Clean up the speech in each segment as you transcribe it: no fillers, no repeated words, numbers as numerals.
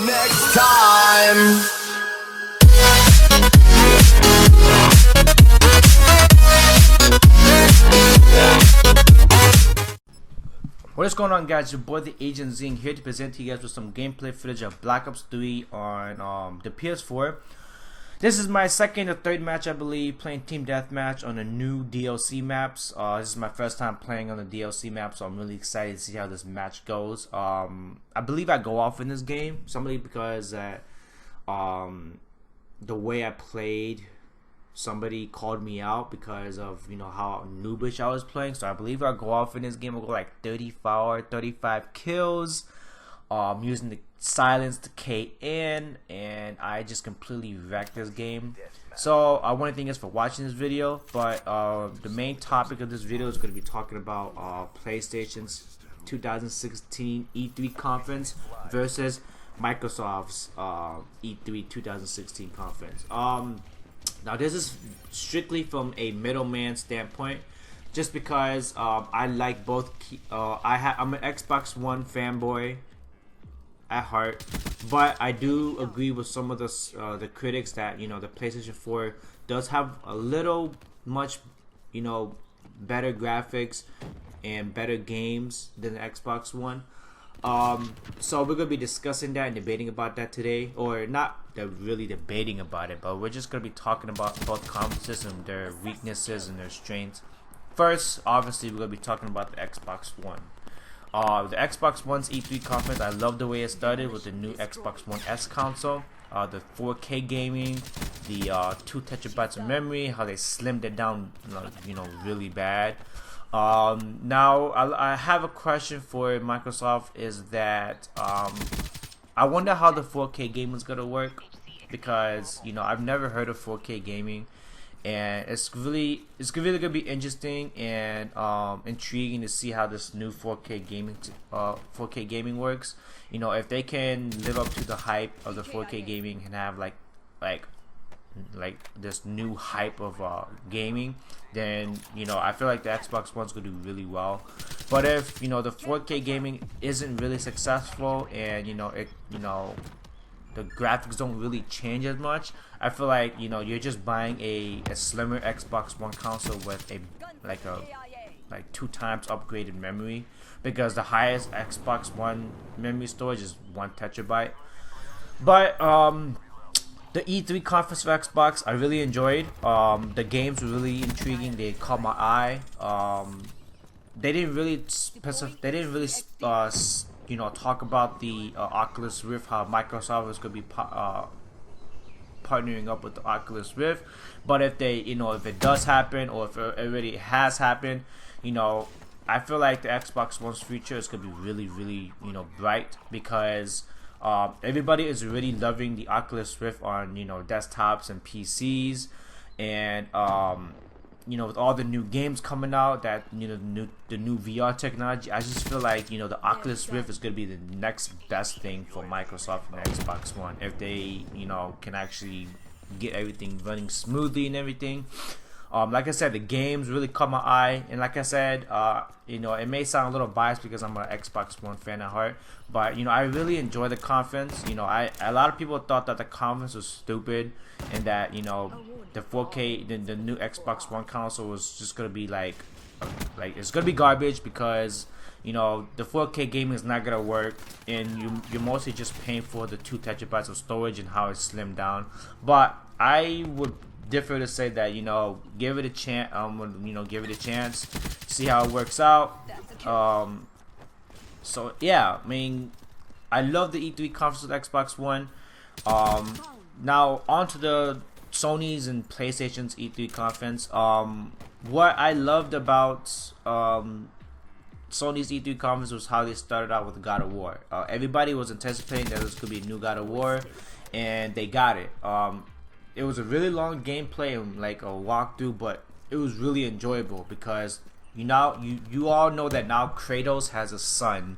next time. What is going on, guys? Your boy the Agent Zing here to present to you guys with some gameplay footage of Black Ops 3 on the PS4. This is my second or third match, I believe, playing Team Deathmatch on the new DLC maps. This is my first time playing on the DLC map, so I'm really excited to see how this match goes. I believe I go off in this game simply because the way I played, somebody called me out because of, you know, how noobish I was playing. So I believe I go off in this game. I'll go like 35 kills, using the silence to KN, and I just completely wrecked this game. So I want to thank you guys for watching this video, but the main topic of this video is going to be talking about PlayStation's 2016 E3 conference versus Microsoft's E3 2016 conference. Now this is strictly from a middleman standpoint, just because I like both. I'm an Xbox One fanboy at heart, but I do agree with some of the critics that, you know, the PlayStation 4 does have a little much, you know, better graphics and better games than the Xbox One. So we're gonna be discussing that and debating about that today, or not really debating about it, but we're just gonna be talking about both conferences and their weaknesses and their strengths. First, obviously, we're gonna be talking about the Xbox One. The Xbox One's E3 conference, I love the way it started with the new Xbox One S console, the 4K gaming, the 2 terabytes of memory, how they slimmed it down, you know, really bad. Now I have a question for Microsoft, is that I wonder how the 4K gaming is gonna work, because, you know, I've never heard of 4K gaming, and it's really gonna be interesting and intriguing to see how this new 4K gaming works. You know, if they can live up to the hype of the 4K gaming and have like this new hype of gaming, then, you know, I feel like the Xbox One's gonna do really well. But if, you know, the 4K gaming isn't really successful, and, you know, the graphics don't really change as much, I feel like, you know, you're just buying a slimmer Xbox One console with like 2 times upgraded memory, because the highest Xbox One memory storage is 1 terabyte. But the E3 conference for Xbox, I really enjoyed. The games were really intriguing. They caught my eye. They didn't really you know, talk about the Oculus Rift, how Microsoft is going to be partnering up with the Oculus Rift. But if they, you know, if it does happen, or if it already has happened, you know, I feel like the Xbox One's future is going to be really, you know, bright, because everybody is really loving the Oculus Rift on, you know, desktops and PCs, and you know, with all the new games coming out, that, you know, the new VR technology, I just feel like, you know, the Oculus Rift is going to be the next best thing for Microsoft and Xbox One, if they, you know, can actually get everything running smoothly and everything. Like I said, the games really caught my eye, and like I said, you know, it may sound a little biased because I'm an Xbox One fan at heart, but, you know, I really enjoyed the conference. You know, a lot of people thought that the conference was stupid, and that, you know, the 4K, the new Xbox One console was just gonna be like it's gonna be garbage, because, you know, the 4K gaming is not gonna work, and you're mostly just paying for the 2 terabytes of storage and how it's slimmed down. But I would differ to say that, you know, give it a chance. You know, give it a chance, see how it works out. So yeah, I mean, I love the E3 conference with Xbox One. Now on to the Sony's and PlayStation's E3 conference. What I loved about Sony's E3 conference was how they started out with God of War. Everybody was anticipating that this could be a new God of War, and they got it. It was a really long gameplay and like a walkthrough, but it was really enjoyable, because you all know that now Kratos has a son,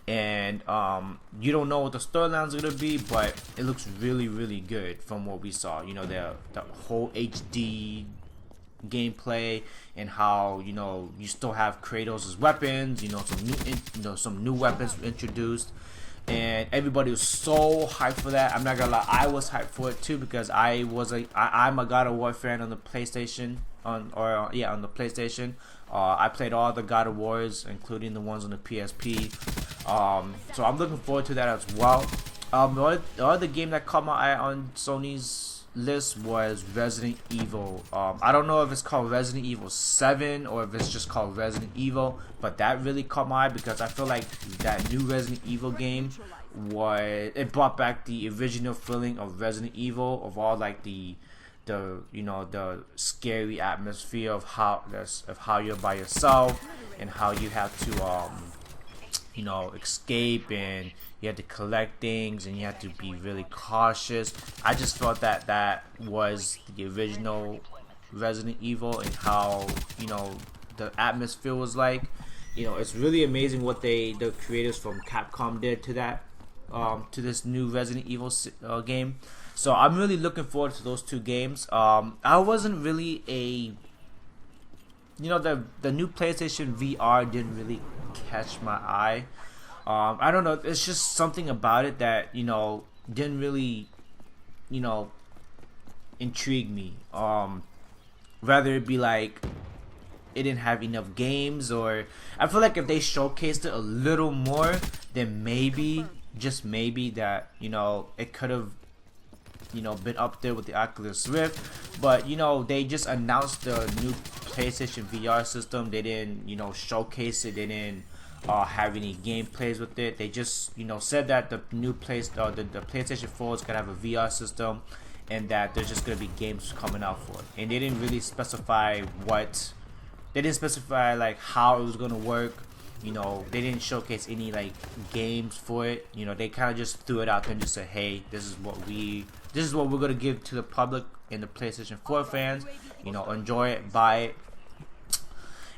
and you don't know what the storylines are gonna be, but it looks really good from what we saw. You know, the whole HD gameplay, and how, you know, you still have Kratos' weapons. You know, some new weapons introduced, and everybody was so hyped for that. I'm not gonna lie, I was hyped for it too, because I'm a God of War fan on the PlayStation, on the PlayStation. I played all the God of Wars, including the ones on the PSP. So I'm looking forward to that as well. The other game that caught my eye on Sony's list was Resident Evil. I don't know if it's called Resident Evil 7 or if it's just called Resident Evil, but that really caught my eye because I feel like that new Resident Evil game it brought back the original feeling of Resident Evil, of all like the scary atmosphere of how you're by yourself and how you have to escape, and you have to collect things and you have to be really cautious. I just felt that was the original Resident Evil, and how the atmosphere was like. It's really amazing what the creators from Capcom did to that to this new Resident Evil game. So I'm really looking forward to those two games. I wasn't really the new PlayStation VR didn't really catch my eye. I don't know. It's just something about it that didn't really intrigue me. Rather it be like it didn't have enough games, or I feel like if they showcased it a little more, then maybe, just maybe, that it could have been up there with the Oculus Rift. But they just announced the new PlayStation VR system. They didn't showcase it. They didn't have any gameplays with it. They just said that the new the PlayStation 4 is gonna have a VR system, and that there's just gonna be games coming out for it. And they didn't really specify like how it was gonna work. They didn't showcase any like games for it. They kind of just threw it out there and just said, hey, this is what we're gonna give to the public and the PlayStation 4 fans. Enjoy it, buy it.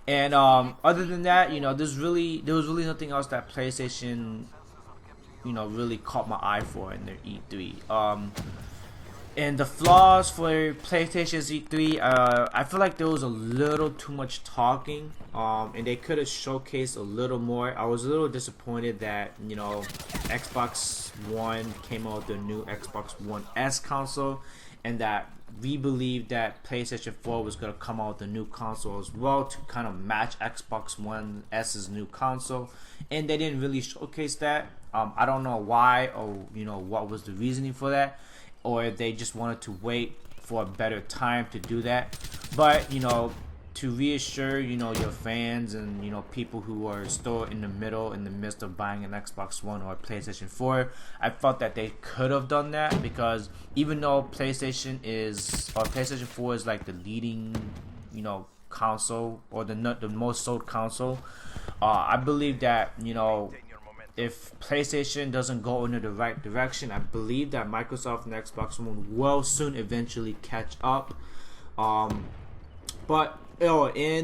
And other than that, there was really nothing else that PlayStation really caught my eye for in their E3. And the flaws for PlayStation's E3, I feel like there was a little too much talking, and they could have showcased a little more. I was a little disappointed that Xbox One came out with the new Xbox One S console, and that we believed that PlayStation 4 was going to come out with a new console as well to kind of match Xbox One S's new console, and they didn't really showcase that. I don't know why, or what was the reasoning for that, or if they just wanted to wait for a better time to do that. But to reassure your fans and people who are still in the midst of buying an Xbox One or a PlayStation 4, I felt that they could have done that, because even though PlayStation 4 is like the leading console, or the most sold console, I believe that if PlayStation doesn't go in the right direction, I believe that Microsoft and Xbox One will soon eventually catch up. And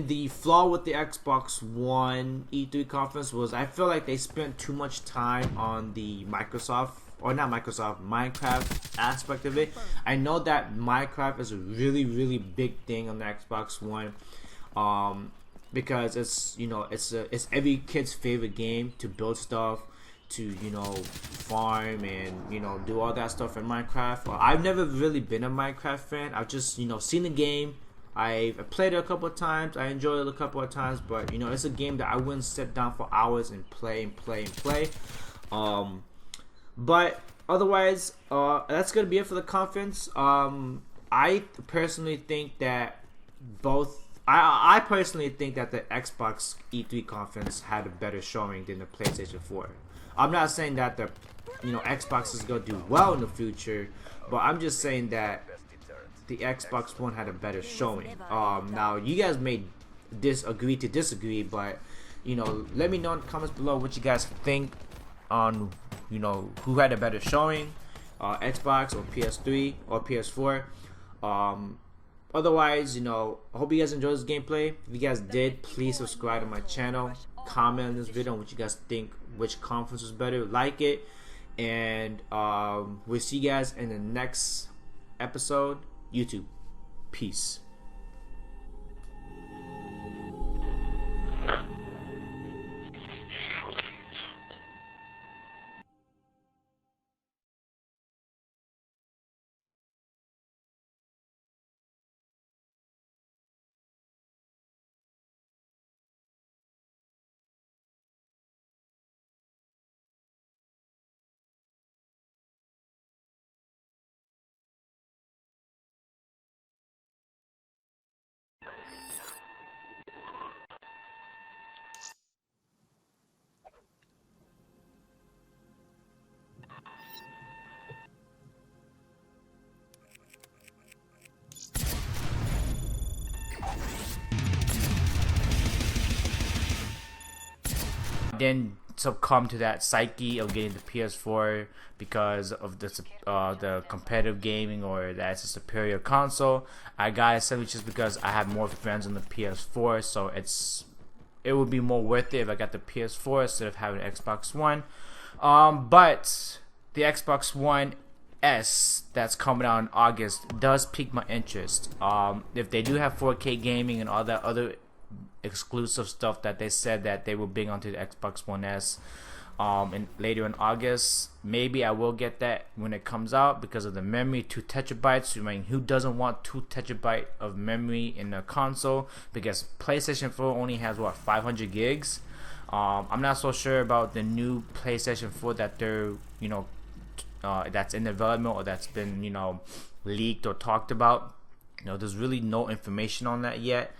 the flaw with the Xbox One E3 conference was, I feel like they spent too much time on the Minecraft aspect of it. I know that Minecraft is a really, really big thing on the Xbox One, because it's every kid's favorite game to build stuff, to farm, and do all that stuff in Minecraft. I've never really been a Minecraft fan. I've just seen the game. I played it a couple of times. I enjoyed it a couple of times, but it's a game that I wouldn't sit down for hours and play. But otherwise, that's gonna be it for the conference. I personally think that I personally think that the Xbox E3 conference had a better showing than the PlayStation 4. I'm not saying that the Xbox is gonna do well in the future, but I'm just saying that the Xbox One had a better showing. Now you guys may agree to disagree, but let me know in the comments below what you guys think on who had a better showing, Xbox or PS3 or PS4. Otherwise, I hope you guys enjoyed this gameplay. If you guys did, please subscribe to my channel, comment on this video on what you guys think, which conference was better, like it, and we'll see you guys in the next episode. YouTube. Peace. didn't succumb to that psyche of getting the PS4 because of the competitive gaming or that it's a superior console. I got it simply just because I have more friends on the PS4, so it would be more worth it if I got the PS4 instead of having an Xbox One. But the Xbox One S that's coming out in August does pique my interest. If they do have 4K gaming and all that other exclusive stuff that they said that they will bring onto the Xbox One S and later in August, maybe I will get that when it comes out because of the memory, 2 terabytes. I mean, who doesn't want 2 terabyte of memory in a console? Because PlayStation 4 only has what, 500 gigs. I'm not so sure about the new PlayStation 4 that they're that's in development or that's been leaked or talked about. There's really no information on that yet.